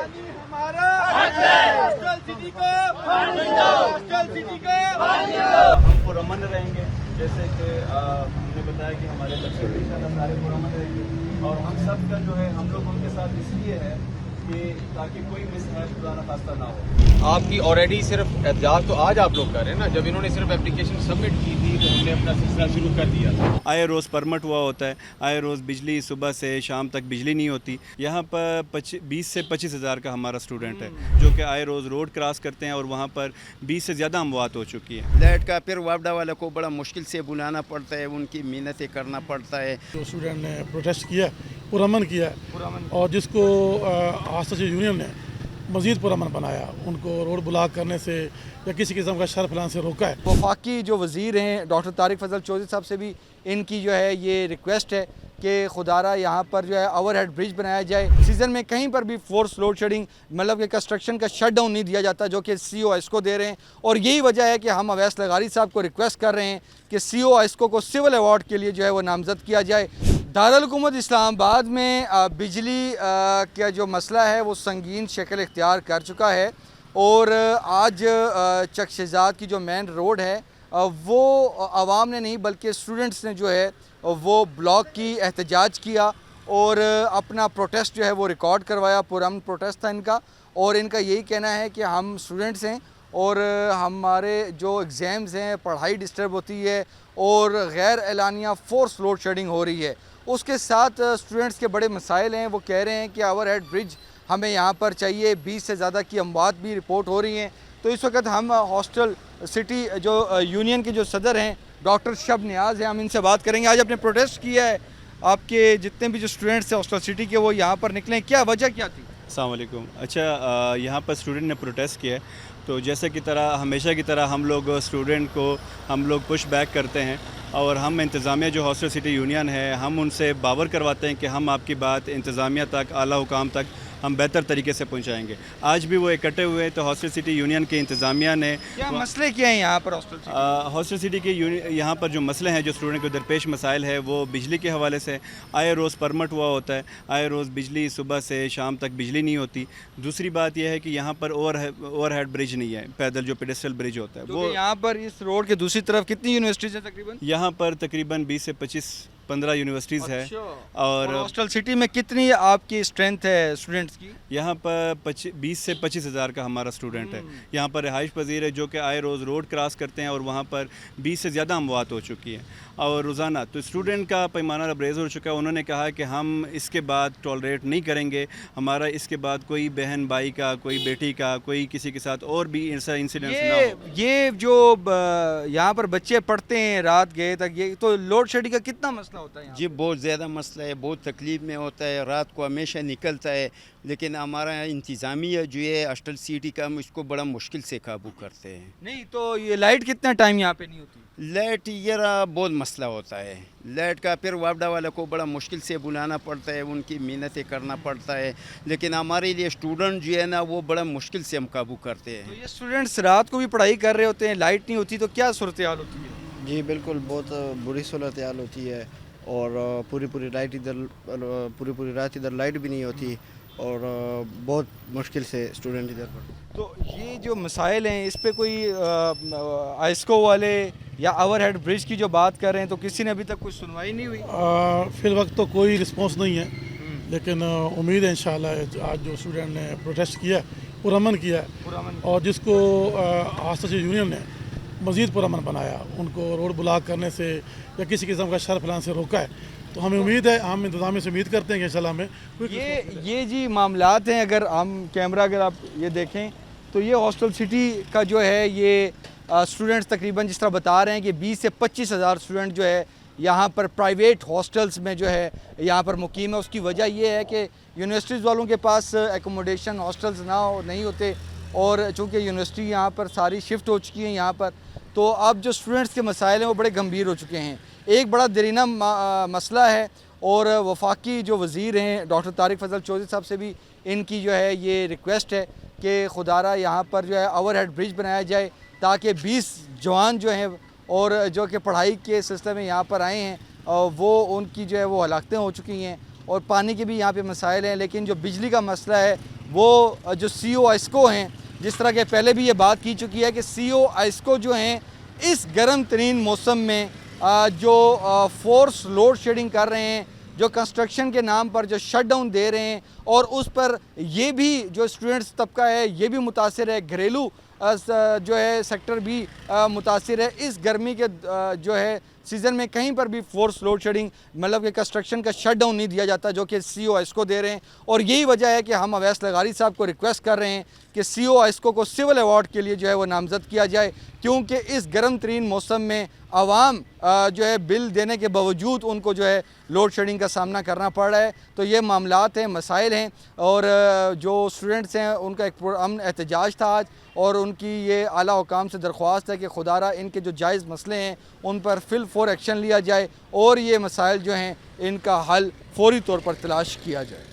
हमारा hostel city को hostel city को हम पुरअमन रहेंगे, जैसे कि हमने बताया कि हमारे बच्चे भी इंशाल्लाह सारे पुरअमन रहेंगे। और हम सब का जो है हम लोग उनके साथ इसलिए है कि ताकि कोई मिसहैप खुदा खास्ता ना हो। आपकी ऑलरेडी सिर्फ एहतजाज तो आज आप लोग कर रहे हैं ना, जब इन्होंने सिर्फ एप्लीकेशन सबमिट की थी तो हमने अपना सिलसिला शुरू कर दिया था। आए रोज़ परमिट हुआ होता है, आए रोज़ बिजली सुबह से शाम तक बिजली नहीं होती। यहाँ पर 20 से 25 हज़ार का हमारा स्टूडेंट है जो कि आए रोज़ रोड क्रॉस करते हैं और वहाँ पर 20 से ज़्यादा अमवात हो चुकी है। लाइट का फिर वापडा वाले को बड़ा मुश्किल से बुलाना पड़ता है, उनकी मेहनतें करना पड़ता है। जो स्टूडेंट ने प्रोटेस्ट किया, पुरअमन किया, और जिसको आस्था यूनियन ने मज़ीद पुरअमन बनाया, उनको रोड ब्लॉक करने से या किसी किस्म का शर फैलाने से रोका है। वफाकी जो वज़ीर हैं डॉक्टर तारिक फजल चौधरी साहब से भी इनकी जो है ये रिक्वेस्ट है कि खुदारा यहाँ पर जो है ओवरहेड ब्रिज बनाया जाए। सीज़न में कहीं पर भी फोर्स लोड शेडिंग मतलब कि कंस्ट्रक्शन का शट डाउन नहीं दिया जाता, जो कि CO ISCO दे रहे हैं। और यही वजह है कि हम अवैस लगारी साहब को रिक्वेस्ट कर रहे हैं कि CO ISCO को सिविल अवार्ड के लिए जो है वो नामज़द किया जाए। दारुल हुकूमत इस्लामाबाद में बिजली का जो मसला है वो संगीन शक्ल इख्तियार कर चुका है। और आज चक शहजाद की जो मेन रोड है वो आवाम ने नहीं बल्कि स्टूडेंट्स ने जो है वो ब्लॉक की एहतजाज किया और अपना प्रोटेस्ट जो है वो रिकॉर्ड करवाया। पुरअमन प्रोटेस्ट था इनका, और इनका यही कहना है कि हम स्टूडेंट्स हैं और हमारे जो एग्ज़ाम्स हैं, पढ़ाई डिस्टर्ब होती है और गैर एलानिया फोर्स लोड शेडिंग हो रही है। उसके साथ स्टूडेंट्स के बड़े मसाइल हैं, वो कह रहे हैं कि ओवरहेड ब्रिज हमें यहाँ पर चाहिए। 20 से ज़्यादा की अमवात भी रिपोर्ट हो रही हैं। तो इस वक्त हम हॉस्टल सिटी जो यूनियन के जो सदर हैं डॉक्टर शब नियाज़ हैं, हम इनसे बात करेंगे। आज आपने प्रोटेस्ट किया है, आपके जितने भी जो स्टूडेंट्स हैं हॉस्टल सिटी के वो यहाँ पर निकले, क्या वजह क्या थी? अस्सलाम वालेकुम। अच्छा, यहाँ पर स्टूडेंट ने प्रोटेस्ट किया है, तो जैसे की तरह हमेशा की तरह हम लोग स्टूडेंट को हम लोग पुश बैक करते हैं और हम इंतज़ामिया जो हॉस्टल सिटी यूनियन है हम उनसे बावर करवाते हैं कि हम आपकी बात इंतज़ामिया तक, आला हुकाम तक हम बेहतर तरीके से पहुंचाएंगे। आज भी वो इकट्ठे हुए तो हॉस्टल सिटी यूनियन के इंतज़ामिया ने क्या मसले क्या हैं यहाँ पर हॉस्टल सिटी के यहाँ पर जो मसले हैं, जो स्टूडेंट को दरपेश मसाइल है, वो बिजली के हवाले से आए रोज़ परमिट हुआ होता है, आए रोज़ बिजली सुबह से शाम तक बिजली नहीं होती। दूसरी बात यह है कि यहाँ पर ओवरहेड ब्रिज नहीं है, पैदल जो पेडेस्ट्रियल ब्रिज होता है वो। यहाँ पर इस रोड के दूसरी तरफ कितनी यूनिवर्सिटीज़ हैं तकरीबन? यहाँ पर तकरीबन 20 से 15 यूनिवर्सिटीज़ है। और हॉस्टल सिटी में कितनी आपकी स्ट्रेंथ है स्टूडेंट्स की? यहाँ पर 20 से 25 हज़ार का हमारा स्टूडेंट है। यहाँ पर रिहाइश पजीर है जो कि आए रोज़ रोड क्रॉस करते हैं और वहाँ पर 20 से ज़्यादा अमवात हो चुकी है और रोज़ाना। तो स्टूडेंट का पैमाना रेज़ हो चुका है। उन्होंने कहा कि हम इसके बाद टॉलरेट नहीं करेंगे, हमारा इसके बाद कोई बहन भाई का, कोई बेटी का, कोई किसी के साथ और भी ऐसा इंसिडेंट ना हो। ये जो यहाँ पर बच्चे पढ़ते हैं रात गए तक, ये तो लोड शेडिंग का कितना मसला होता है? जी बहुत ज़्यादा मसला है, बहुत तकलीफ़ में होता है, रात को हमेशा निकलता है। लेकिन हमारा इंतज़ामिया जो है हॉस्टल सिटी का, हम इसको बड़ा मुश्किल से काबू करते हैं। नहीं तो ये लाइट कितना टाइम यहाँ पे नहीं होती? लाइट ये बहुत मसला होता है। लाइट का फिर वापडा वाले को बड़ा मुश्किल से बुलाना पड़ता है, उनकी मेहनतें करना पड़ता है। लेकिन हमारे लिए स्टूडेंट जो है ना वो बड़ा मुश्किल से हम काबू करते हैं। तो ये स्टूडेंट्स रात को भी पढ़ाई कर रहे होते हैं, लाइट नहीं होती तो क्या सूरत हाल होती है? जी बिल्कुल, बहुत बुरी सूरत हाल होती है और पूरी रात इधर लाइट भी नहीं होती और बहुत मुश्किल से स्टूडेंट इधर पढ़ते। तो ये जो मसाइल हैं इस पे कोई ISCO वाले या ओवरहेड ब्रिज की जो बात कर रहे हैं तो किसी ने अभी तक कुछ सुनवाई नहीं हुई? फिल वक्त तो कोई रिस्पॉन्स नहीं है, लेकिन उम्मीद है इंशाल्लाह आज जो स्टूडेंट ने प्रोटेस्ट किया, पुरअमन किया, और जिसको आस्था यूनियन ने मज़ीद पुरअमन बनाया, उनको रोड ब्लॉक करने से या किसी किस्म का शर फैलाने से रोका है। तो हमें उम्मीद है, हम इंतज़ामिया से उम्मीद करते हैं कि इंशाल्लाह हमें ये जी मामलात हैं। अगर हम कैमरा अगर आप ये देखें तो ये हॉस्टल सिटी का जो है ये स्टूडेंट्स तकरीबन जिस तरह बता रहे हैं कि 20 से 25 हज़ार स्टूडेंट जो है यहाँ पर प्राइवेट हॉस्टल्स में जो है यहाँ पर मुकीम है। उसकी वजह ये है कि यूनिवर्सिटीज़ वालों के पास एकोमोडेशन हॉस्टल्स नहीं होते और चूँकि यूनिवर्सिटी यहाँ पर सारी शिफ्ट हो चुकी है यहाँ पर, तो अब जो स्टूडेंट्स के मसाइल हैं वो बड़े गंभीर हो चुके हैं। एक बड़ा दरीना मसला है और वफाकी जो वज़ीर हैं डॉक्टर तारिक फजल चौधरी साहब से भी इनकी जो है ये रिक्वेस्ट है कि खुदारा यहाँ पर जो है ओवरहेड ब्रिज बनाया जाए ताकि 20 जवान जो हैं और जो कि पढ़ाई के सिलसिले में यहाँ पर आए हैं वो उनकी जो है वो हलाकतें हो चुकी हैं और पानी के भी यहाँ पे मसाइल हैं। लेकिन जो बिजली का मसला है وہ جو سی او آئسکو ہیں، جس طرح کہ پہلے بھی یہ بات کی چکی ہے کہ سی او آئسکو جو ہیں اس گرم ترین موسم میں جو فورس لوڈ شیڈنگ کر رہے ہیں، جو کنسٹرکشن کے نام پر جو شٹ ڈاؤن دے رہے ہیں، اور اس پر یہ بھی جو اسٹوڈنٹس طبقہ ہے یہ بھی متاثر ہے، گھریلو جو ہے سیکٹر بھی متاثر ہے۔ اس گرمی کے جو ہے سیزن میں کہیں پر بھی فورس لوڈ شیڈنگ مطلب کہ کنسٹرکشن کا شٹ ڈاؤن نہیں دیا جاتا، جو کہ سی او آئسکو دے رہے ہیں، اور یہی وجہ ہے کہ ہم اویس لغاری صاحب کو ریکویسٹ کر رہے ہیں کہ سی او آئسکو کو سول ایوارڈ کے لیے جو ہے وہ نامزد کیا جائے، کیونکہ اس گرم ترین موسم میں عوام جو ہے بل دینے کے باوجود ان کو جو ہے لوڈ شیڈنگ کا سامنا کرنا پڑ رہا ہے۔ تو یہ معاملات ہیں، مسائل ہیں، اور جو اسٹوڈنٹس ہیں ان کا ایک پرامن احتجاج تھا آج، اور ان کی یہ اعلیٰ حکام سے درخواست ہے کہ خدا را ان کے جو جائز مسئلے ہیں ان پر فی الفور ایکشن لیا جائے، اور یہ مسائل جو ہیں ان کا حل فوری طور پر تلاش کیا جائے۔